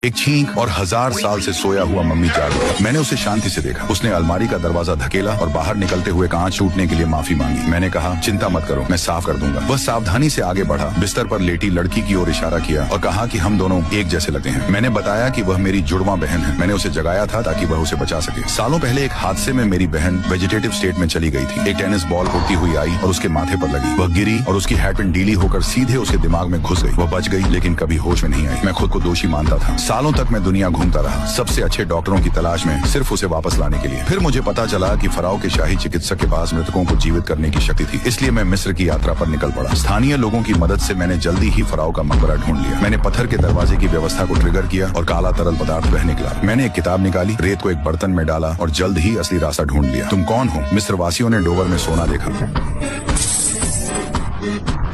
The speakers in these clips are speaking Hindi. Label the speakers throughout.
Speaker 1: एक छींक और 1000 साल से सोया हुआ मम्मी जाग गया। मैंने उसे शांति से देखा। उसने अलमारी का दरवाजा धकेला और बाहर निकलते हुए कांच टूटने के लिए माफी मांगी। मैंने कहा, चिंता मत करो, मैं साफ कर दूंगा। वह सावधानी से आगे बढ़ा, बिस्तर पर लेटी लड़की की ओर इशारा किया और कहा कि हम दोनों एक जैसे लगते हैं। मैंने बताया कि वह मेरी जुड़वा बहन है। मैंने उसे जगाया था ताकि वह उसे बचा सके। सालों पहले एक हादसे में मेरी बहन वेजिटेटिव स्टेट में चली गई थी। एक टेनिस बॉल उड़ती हुई आई और उसके माथे पर लगी। वह गिरी और उसकी हेडपिन ढीली होकर सीधे उसके दिमाग में घुस गई। वह बच गई, लेकिन कभी होश में नहीं आई। मैं खुद को दोषी मानता था। सालों तक मैं दुनिया घूमता रहा, सबसे अच्छे डॉक्टरों की तलाश में, सिर्फ उसे वापस लाने के लिए। फिर मुझे पता चला कि फराओ के शाही चिकित्सक के पास मृतकों को जीवित करने की शक्ति थी। इसलिए मैं मिस्र की यात्रा पर निकल पड़ा। स्थानीय लोगों की मदद से मैंने जल्दी ही फराओ का मकबरा ढूंढ लिया। मैंने पत्थर के दरवाजे की व्यवस्था को ट्रिगर किया और काला तरल पदार्थ बह निकला। मैंने एक किताब निकाली, रेत को एक बर्तन में डाला और जल्द ही असली रास्ता ढूंढ लिया। तुम कौन हो? मिस्र वासियों ने डोवर में सोना देखा।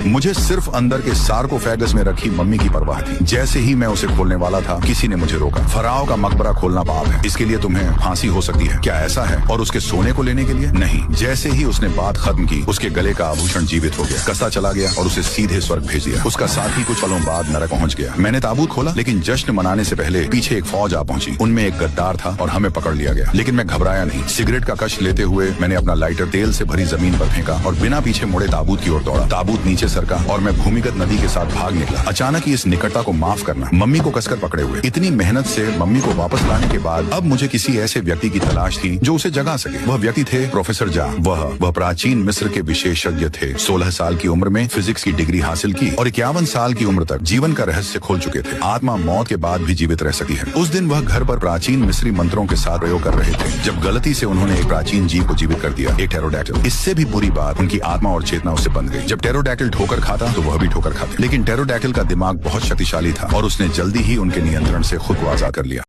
Speaker 1: मुझे सिर्फ अंदर के सार्कोफेगस में रखी मम्मी की परवाह थी। जैसे ही मैं उसे खोलने वाला था, किसी ने मुझे रोका। फराओ का मकबरा खोलना पाप है, इसके लिए तुम्हें फांसी हो सकती है। क्या ऐसा है? और उसके सोने को लेने के लिए? नहीं। जैसे ही उसने बात खत्म की, उसके गले का आभूषण जीवित हो गया, कसा चला गया और उसे सीधे स्वर्ग भेज दिया। उसका साथी कुछ पलों बाद नरक पहुंच गया। मैंने ताबूत खोला, लेकिन जश्न मनाने से पहले पीछे एक फौज आ पहुंची। उनमें एक गद्दार था और हमें पकड़ लिया गया। लेकिन मैं घबराया नहीं। सिगरेट का कश लेते हुए मैंने अपना लाइटर तेल से भरी जमीन पर फेंका और बिना पीछे मुड़े ताबूत की ओर दौड़ा। ताबूत नीचे सरका और मैं भूमिगत नदी के साथ भाग निकला। अचानक ही इस निकटता को माफ करना, मम्मी को कसकर पकड़े हुए। इतनी मेहनत से मम्मी को वापस लाने के बाद अब मुझे किसी ऐसे व्यक्ति की तलाश थी जो उसे जगा सके। वह व्यक्ति थे प्रोफेसर जा। वह प्राचीन मिस्र के विशेषज्ञ थे। 16 साल की उम्र में फिजिक्स की डिग्री हासिल की और 51 साल की उम्र तक जीवन का रहस्य खोल चुके थे। आत्मा मौत के बाद भी जीवित रह सकी है। उस दिन वह घर पर प्राचीन मिस्री मंत्रों के साथ प्रयोग कर रहे थे जब गलती से उन्होंने एक प्राचीन जीव को जीवित कर दिया, एक टेरोडैक्टिल। इससे भी बुरी बात, उनकी आत्मा और चेतना उससे बंध गई। जब टेरोडैक्टिल ठोकर खाता तो वह भी ठोकर खाते। लेकिन टेरोडैक्टिल का दिमाग बहुत शक्तिशाली था और उसने जल्दी ही उनके नियंत्रण से खुद को आजाद कर लिया।